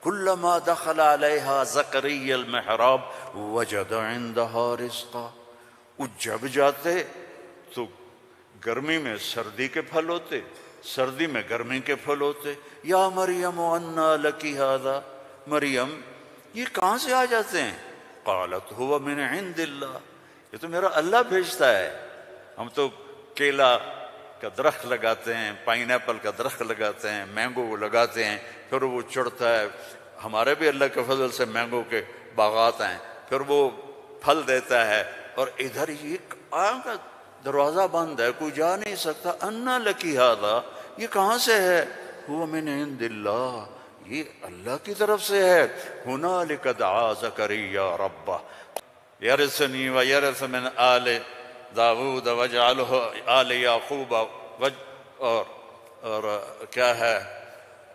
کلما دخل علیہا زکریا المحراب وجد عندہا رزقا، وہ جب جاتے تو گرمی میں سردی کے پھل ہوتے، سردی میں گرمی کے پھل ہوتے۔ یا مریم انا لکی ھذا، مریم یہ کہاں سے آ جاتے ہیں؟ قالت هو من عند اللہ، یہ تو میرا اللہ بھیجتا ہے۔ ہم تو کیلا کا درخت لگاتے ہیں، پائن ایپل کا درخت لگاتے ہیں، مینگو لگاتے ہیں، پھر وہ چڑھتا ہے۔ ہمارے بھی اللہ کے فضل سے مینگو کے باغات ہیں، پھر وہ پھل دیتا ہے۔ اور ادھر یہ کا دروازہ بند ہے، کوئی جا نہیں سکتا۔ انا لکی ھذا، یہ کہاں سے ہے؟ هو من عند اللہ، یہ اللہ کی طرف سے ہے۔ ہنالک دعا زکریا ربہ یرثنی ویرث من آل داود واجعلہ آل یعقوب اور کیا ہے،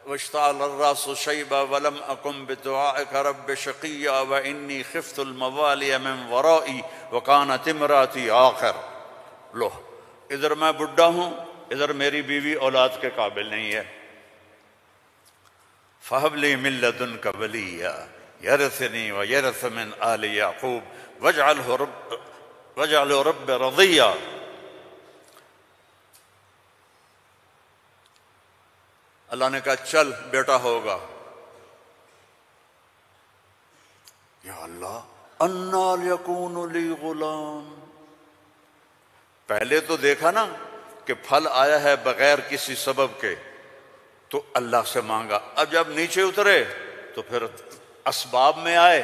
واشتعل الراس شیبا ولم اکن بدعائک رب شقیا وانی خفت الموالی من ورائی وکانت امراتی عاقر۔ لو ادھر میں بڈھا ہوں، ادھر میری بیوی اولاد کے قابل نہیں ہے۔ فہب لی من لدنک ولیا یرثنی ویرث من آل یعقوب واجعلہ رب رضیا۔ اللہ نے کہا چل بیٹا ہوگا۔ یا اللہ انا یکون لی غلام، پہلے تو دیکھا نا کہ پھل آیا ہے بغیر کسی سبب کے، تو اللہ سے مانگا۔ اب جب نیچے اترے تو پھر اسباب میں آئے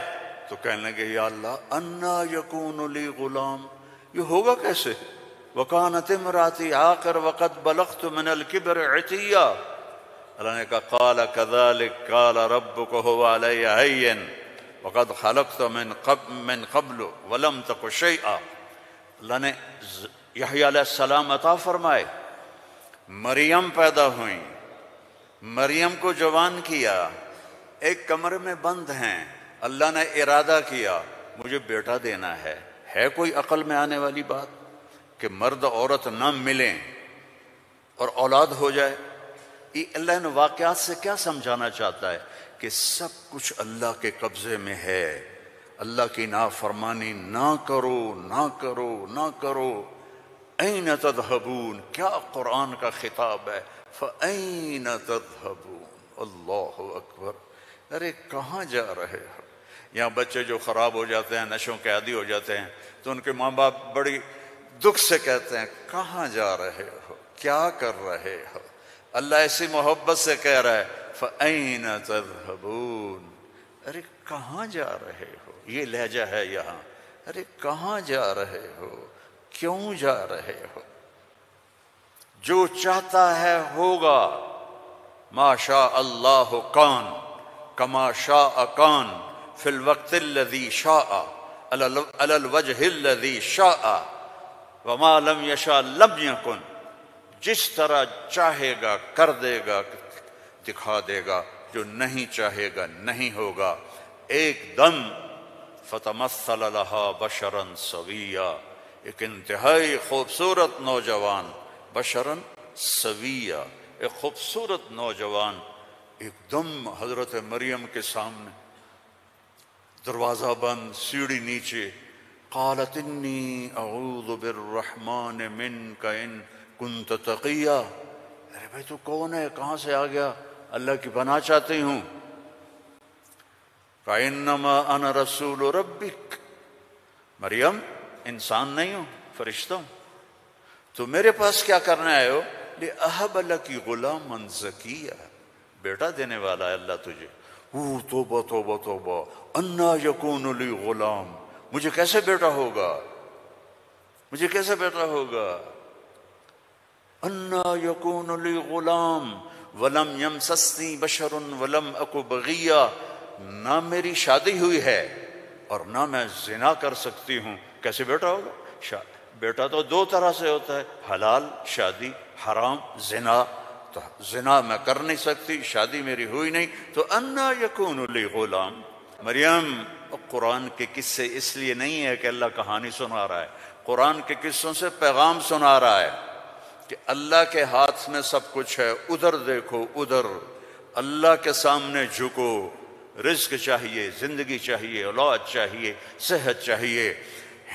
تو کہنے لگے یا اللہ انا یکون لی غلام، یہ ہوگا کیسے؟ وکانت امراتی عاقر وقد بلغت من الکبر عتیا۔ اللہ نے کہا قال کذلک قال ربک هو علی ہین وقد خلقت من قبل ولم تک شیئا۔ اللہ نے یحییٰ علیہ السلام عطا فرمائے، مریم پیدا ہوئیں، مریم کو جوان کیا، ایک کمرے میں بند ہیں، اللہ نے ارادہ کیا مجھے بیٹا دینا ہے کوئی عقل میں آنے والی بات کہ مرد عورت نہ ملیں اور اولاد ہو جائے؟ یہ اللہ نے واقعات سے کیا سمجھانا چاہتا ہے کہ سب کچھ اللہ کے قبضے میں ہے۔ اللہ کی نافرمانی نہ کرو، نہ کرو، نہ کرو۔ این تذہبون، کیا قرآن کا خطاب ہے، فَأَيْنَ تَذْهَبُونَ، اللہ اکبر۔ ارے کہاں جا رہے ہو؟ یہاں بچے جو خراب ہو جاتے ہیں، نشوں کے عادی ہو جاتے ہیں، تو ان کے ماں باپ بڑی دکھ سے کہتے ہیں کہاں جا رہے ہو، کیا کر رہے ہو؟ اللہ ایسی محبت سے کہہ رہا ہے فَأَيْنَ تَذْهَبُونَ، ارے کہاں جا رہے ہو؟ یہ لہجہ ہے یہاں، ارے کہاں جا رہے ہو، کیوں جا رہے ہو؟ جو چاہتا ہے ہوگا، ما شاء اللہ کان کما شاء کان فی الوقت الذی شاء علی الوجہ الذی شاء وما لم یشاء لم یکن، جس طرح چاہے گا کر دے گا، دکھا دے گا، جو نہیں چاہے گا نہیں ہوگا۔ ایک دم فتمثل لہا بشرا سویا، ایک انتہائی خوبصورت نوجوان، بشرا سویا، ایک خوبصورت نوجوان ایک دم حضرت مریم کے سامنے، دروازہ بند، سیڑھی نیچے۔ قالت انی اعوذ بالرحمن منک ان کنت تقیا، ارے بھائی تو کون ہے، کہاں سے آ گیا؟ اللہ کی پناہ چاہتی ہوں۔ فَإِنَّمَا أَنَا رَسُولُ رَبِّكَ، مریم انسان نہیں ہوں، فرشتہ ہوں، تو میرے پاس کیا کرنے آئے ہو؟ لِأَهَبَ لَكِ غُلَامًا زَكِيًّا، بیٹا دینے والا ہے اللہ تجھے۔ توبہ توبہ توبہ، انا یکون لی غلام، مجھے کیسے بیٹا ہوگا، مجھے کیسے بیٹا ہوگا؟ انا یکون لی غلام ولم یمسسنی بشر ولم اک بغیا، نہ میری شادی ہوئی ہے اور نہ میں زنا کر سکتی ہوں، کیسے بیٹا ہوگا؟ بیٹا تو دو طرح سے ہوتا ہے، حلال شادی، حرام زنا۔ تو زنا میں کر نہیں سکتی، شادی میری ہوئی نہیں، تو انا یکون لی غلام۔ مریم قرآن کے قصے اس لیے نہیں ہے کہ اللہ کہانی سنا رہا ہے، قرآن کے قصوں سے پیغام سنا رہا ہے کہ اللہ کے ہاتھ میں سب کچھ ہے، ادھر دیکھو ادھر، اللہ کے سامنے جھکو، رزق چاہیے، زندگی چاہیے، اولاد چاہیے، صحت چاہیے،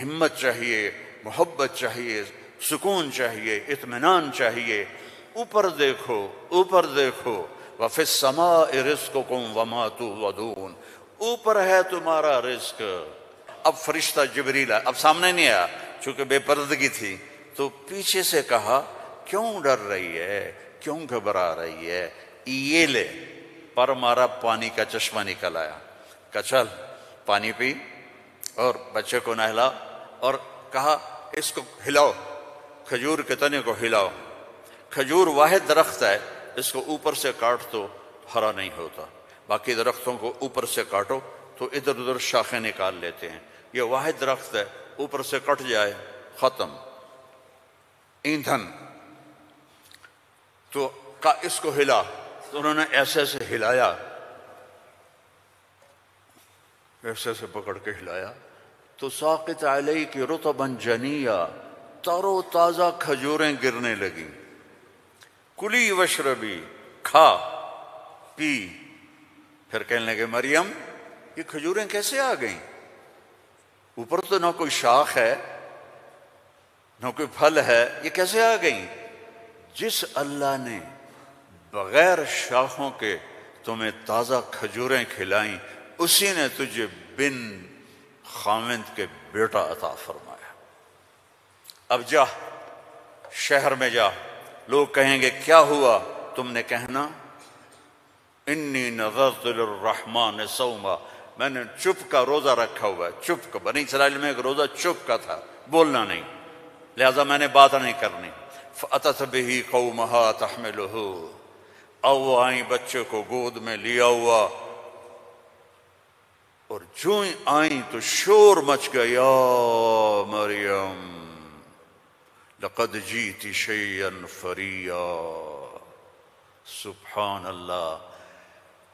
ہمت چاہیے، محبت چاہیے، سکون چاہیے، اطمینان چاہیے۔ اوپر دیکھو، اوپر دیکھو، وَفِي السَّمَاءِ رِزْقُكُمْ وَمَا تُوعَدُونَ، اوپر ہے تمہارا رزق۔ اب فرشتہ جبریل اب سامنے نہیں آیا، چونکہ بے پردگی تھی، تو پیچھے سے کہا کیوں ڈر رہی ہے، کیوں گھبرا رہی ہے، یہ لے، پر مارا، پانی کا چشمہ نکل آیا، کہا چل پانی پی اور بچے کو نہلا، اور کہا اس کو ہلاؤ، کھجور کے تنے کو ہلاؤ۔ کھجور واحد درخت ہے، اس کو اوپر سے کاٹ تو ہرا نہیں ہوتا، باقی درختوں کو اوپر سے کاٹو تو ادھر ادھر شاخیں نکال لیتے ہیں، یہ واحد درخت ہے، اوپر سے کٹ جائے ختم، ایندھن۔ تو کہا اس کو ہلا، تو انہوں نے ایسے ایسے ہلایا، ایسے ایسے پکڑ کے ہلایا، تو ساقط علیک رطبا جنیا، تر و تازہ کھجوریں گرنے لگیں۔ کلی وشربی، کھا پی۔ پھر کہنے لگے مریم یہ کھجوریں کیسے آ گئیں؟ اوپر تو نہ کوئی شاخ ہے نہ کوئی پھل ہے، یہ کیسے آ گئیں؟ جس اللہ نے بغیر شاخوں کے تمہیں تازہ کھجوریں کھلائیں، اسی نے تجھے بن خاوند کے بیٹا عطا فرمایا۔ اب جا شہر میں جا، لوگ کہیں گے کیا ہوا؟ تم نے کہنا انی نذرت للرحمن صوما، میں نے چپ کا روزہ رکھا ہوا ہے۔ چپ کا، بنی اسرائیل میں ایک روزہ چپ کا تھا، بولنا نہیں، لہذا میں نے بات نہیں کرنی۔ فأتت به قومها تحملہ، او وہ آئیں بچے کو گود میں لیا ہوا، اور جو ہی آئیں تو شور مچ گیا، یا مریم لقد جیت شیئا فریا۔ سبحان اللہ۔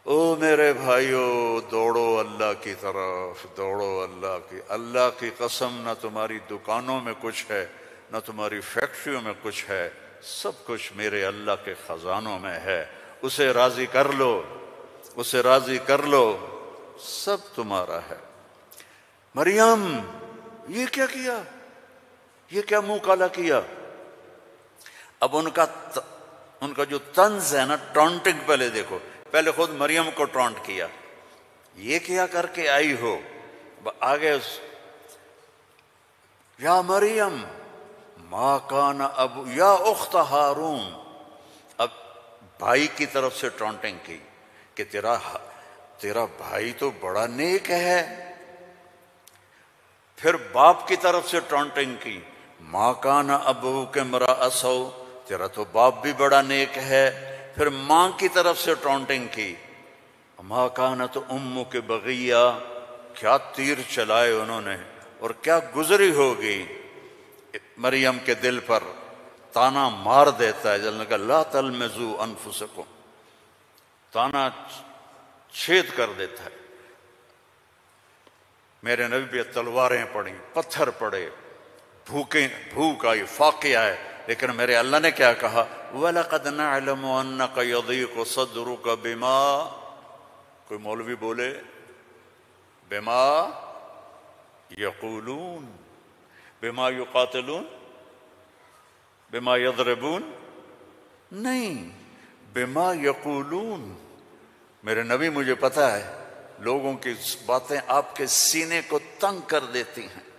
او میرے بھائیو، دوڑو اللہ کی طرف، دوڑو اللہ کی۔ اللہ کی قسم، نہ تمہاری دکانوں میں کچھ ہے، نہ تمہاری فیکٹریوں میں کچھ ہے، سب کچھ میرے اللہ کے خزانوں میں ہے۔ اسے راضی کر لو، اسے راضی کر لو، سب تمہارا ہے۔ مریم یہ کیا کیا، یہ کیا منہ کالا کیا؟ اب ان کا جو طنز ہے نا، ٹونٹنگ، پہلے دیکھو، پہلے خود مریم کو ٹونٹ کیا، یہ کیا کر کے آئی ہو؟ آگے یا مریم ما کان ابو، یا اخت ہارون، اب بھائی کی طرف سے ٹونٹنگ کی کہ تیرا بھائی تو بڑا نیک ہے۔ پھر باپ کی طرف سے ٹونٹنگ کی، ما کان ابوک امرأ سوء، تیرا تو باپ بھی بڑا نیک ہے۔ پھر ماں کی طرف سے ٹونٹنگ کی، ما کانت امک بغیہ، کیا تیر چلائے انہوں نے، اور کیا گزری ہوگی مریم کے دل پر، تانا مار دیتا ہے، جلنے کا لا تلمزوا انفسکم، تانا چھید کر دیتا ہے۔ میرے نبی پہ تلواریں پڑیں، پتھر پڑے، بھوک آئی، فاقے آئے، لیکن میرے اللہ نے کیا کہا؟ وَلَقَدْ نَعْلَمُ أَنَّكَ يَضِيقُ صَدْرُكَ بِمَا، کوئی مولوی بولے بِمَا يَقُولُونَ، بِمَا يُقَاتِلُونَ، بِمَا يَضْرِبُونَ، نہیں، بِمَا يَقُولُونَ۔ میرے نبی، مجھے پتا ہے لوگوں کی باتیں آپ کے سینے کو تنگ کر دیتی ہیں۔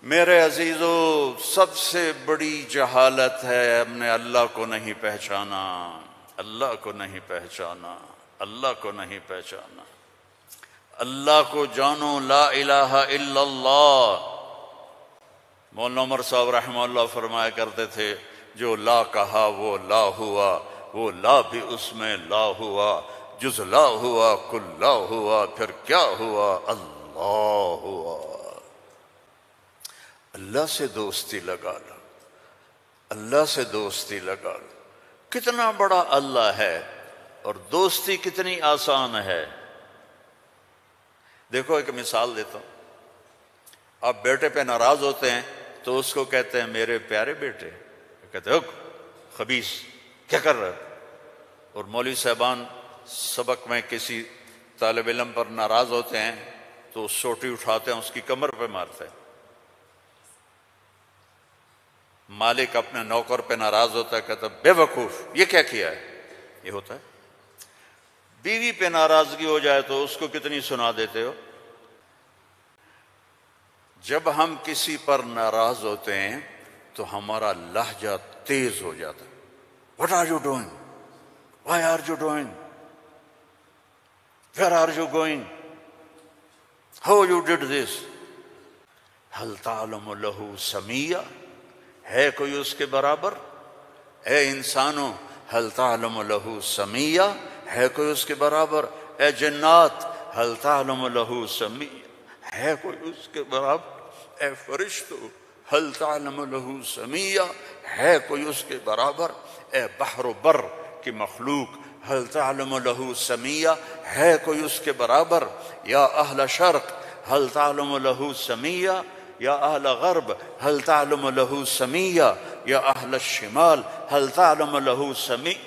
میرے عزیزو، سب سے بڑی جہالت ہے ہم نے اللہ کو نہیں پہچانا، اللہ کو نہیں پہچانا، اللہ کو نہیں پہچانا۔ اللہ کو جانو، لا الہ الا اللہ۔ مولانا عمر صاحب رحمہ اللہ فرمایا کرتے تھے، جو لا کہا وہ لا ہوا، وہ لا بھی اس میں لا ہوا، جز لا ہوا کل لا ہوا، پھر کیا ہوا؟ اللہ ہوا۔ اللہ سے دوستی لگا لو، اللہ سے دوستی لگا لو۔ کتنا بڑا اللہ ہے اور دوستی کتنی آسان ہے۔ دیکھو ایک مثال دیتا ہوں، آپ بیٹے پہ ناراض ہوتے ہیں تو اس کو کہتے ہیں میرے پیارے بیٹے، کہتے ہیں خبیث کیا کر رہے؟ اور مولوی صاحبان سبق میں کسی طالب علم پر ناراض ہوتے ہیں تو سوٹی اٹھاتے ہیں، اس کی کمر پہ مارتے ہیں۔ مالک اپنے نوکر پہ ناراض ہوتا ہے، کہتا ہے بے وقوف، یہ کیا کیا ہے؟ یہ ہوتا ہے۔ بیوی پہ ناراضگی ہو جائے تو اس کو کتنی سنا دیتے ہو۔ جب ہم کسی پر ناراض ہوتے ہیں تو ہمارا لہجہ تیز ہو جاتا ہے۔ What are you doing? Why are you doing? Where are you going? How you did this? هل تعلم له سمیہ، ہے کوئی اس کے برابر؟ اے انسانوں، هل تعلم له سمیہ، ہے کوئی اس کے برابر؟ اے جنات، هل تعلم له سمیہ، ہے کوئی اس کے برابر؟ اے فرشتو، هل تعلم له سمیہ، ہے کوئی اس کے برابر؟ اے بحر و بر کی مخلوق، هل تعلم له سمیہ، ہے کوئی اس کے برابر؟ یا اہل شرق هل تعلم له سمیہ، یا اہل غرب هل تعلم له سمیہ، یا اہل الشمال هل تعلم له سمیہ،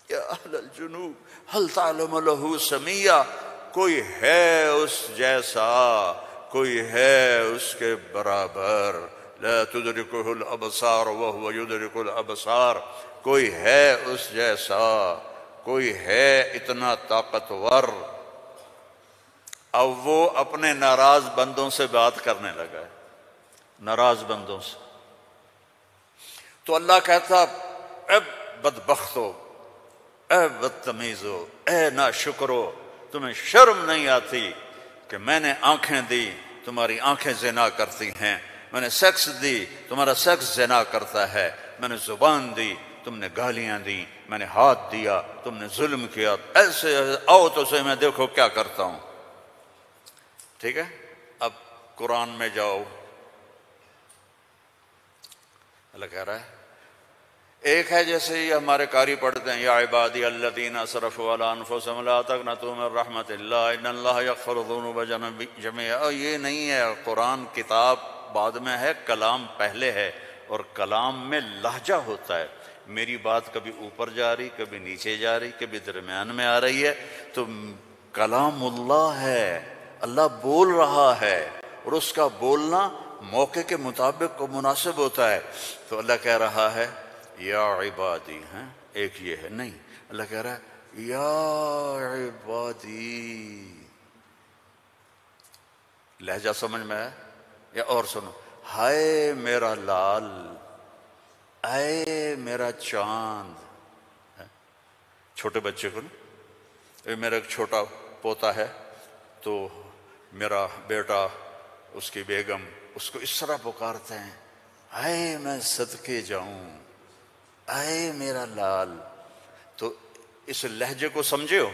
یا اہل الجنوب هل تعلم له سمیہ۔ کوئی ہے اس جیسا، کوئی ہے اس کے برابر۔ لا تدرکہ الابصار وہو یدرک الابصار، کوئی ہے اس جیسا، کوئی ہے اتنا طاقتور۔ اب وہ اپنے ناراض بندوں سے بات کرنے لگا ہے، ناراض بندوں سے۔ تو اللہ کہتا اے بدبختو، اے بدتمیزو، اے ناشکرو، تمہیں شرم نہیں آتی کہ میں نے آنکھیں دی، تمہاری آنکھیں زنا کرتی ہیں، میں نے سیکس دی، تمہارا سیکس زنا کرتا ہے، میں نے زبان دی، تم نے گالیاں دی، میں نے ہاتھ دیا، تم نے ظلم کیا، ایسے آؤ تو سے میں دیکھو کیا کرتا ہوں۔ ٹھیک ہے، اب قرآن میں جاؤ، اللہ کہہ رہا ہے ایک ہے جیسے یہ ہمارے قاری پڑھتے ہیں، یا عبادی الذین اسرفوا علی انفسہم لا تقنطوا من رحمت اللہ ان اللہ یغفر الذنوب جميعا۔ یہ نہیں ہے، قرآن کتاب بعد میں ہے، کلام پہلے ہے، اور کلام میں لہجہ ہوتا ہے۔ میری بات کبھی اوپر جا رہی، کبھی نیچے جا رہی، کبھی درمیان میں آ رہی ہے، تو کلام اللہ ہے، اللہ بول رہا ہے، اور اس کا بولنا موقع کے مطابق کو مناسب ہوتا ہے۔ تو اللہ کہہ رہا ہے یا عبادی، ہیں ایک یہ ہے نہیں، اللہ کہہ رہا ہے یا عبادی۔ لہجہ سمجھ میں ہے یا اور سنو، ہائے میرا لال، اے میرا چاند۔ چھوٹے بچے کو نا، میرا ایک چھوٹا پوتا ہے تو میرا بیٹا، اس کی بیگم اس کو اس طرح پکارتے ہیں، اے میں صدقے جاؤں، اے میرا لال۔ تو اس لہجے کو سمجھے ہو،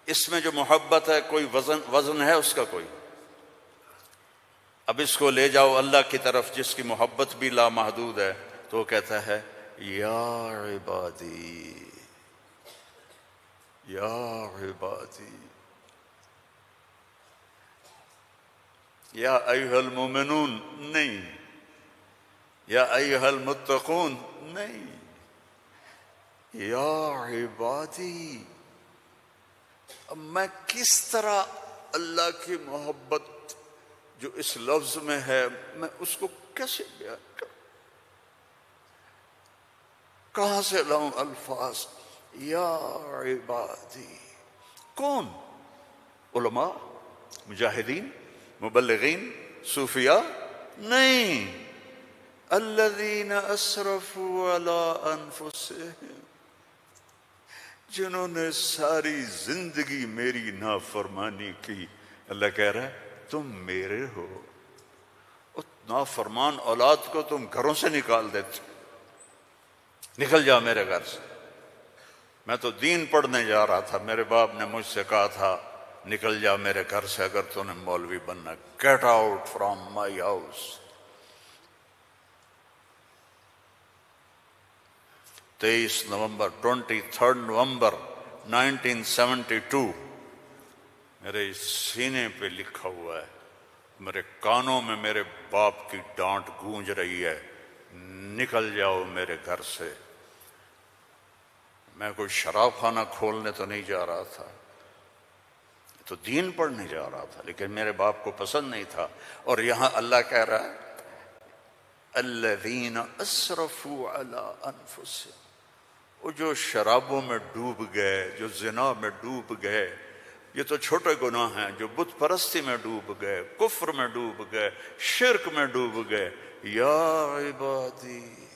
اس میں جو محبت ہے کوئی وزن ہے اس کا کوئی؟ اب اس کو لے جاؤ اللہ کی طرف جس کی محبت بھی لامحدود ہے، تو وہ کہتا ہے یا عبادی، یا عبادی، یا ایھا المؤمنون نہیں، یا ایھا المتقون نہیں، یا عبادی۔ اب میں کس طرح اللہ کی محبت جو اس لفظ میں ہے، میں اس کو کیسے بیان کروں؟ کہاں سے لاؤں الفاظ؟ یا عبادی۔ کون؟ علماء، مجاہدین، مبلغین، صوفیاء؟ نہیں، الذین اسرفوا علی انفسہم، جنہوں نے ساری زندگی میری نافرمانی کی۔ اللہ کہہ رہا ہے تم میرے ہو، اس نافرمان اولاد کو تم گھروں سے نکال دیتے، نکل جاؤ میرے گھر سے۔ میں تو دین پڑھنے جا رہا تھا، میرے باپ نے مجھ سے کہا تھا نکل جا میرے گھر سے اگر تو نے مولوی بننا، get out from my house. 23 نومبر 23 نومبر 1972 میرے سینے پہ لکھا ہوا ہے، میرے کانوں میں میرے باپ کی ڈانٹ گونج رہی ہے، نکل جاؤ میرے گھر سے۔ میں کوئی شراب خانہ کھولنے تو نہیں جا رہا تھا، تو دین پڑھنے جا رہا تھا، لیکن میرے باپ کو پسند نہیں تھا۔ اور یہاں اللہ کہہ رہا ہے الذین اسرفوا علی انفسہم، وہ جو شرابوں میں ڈوب گئے، جو زنا میں ڈوب گئے، یہ تو چھوٹے گناہ ہیں، جو بت پرستی میں ڈوب گئے، کفر میں ڈوب گئے، شرک میں ڈوب گئے، یا عبادی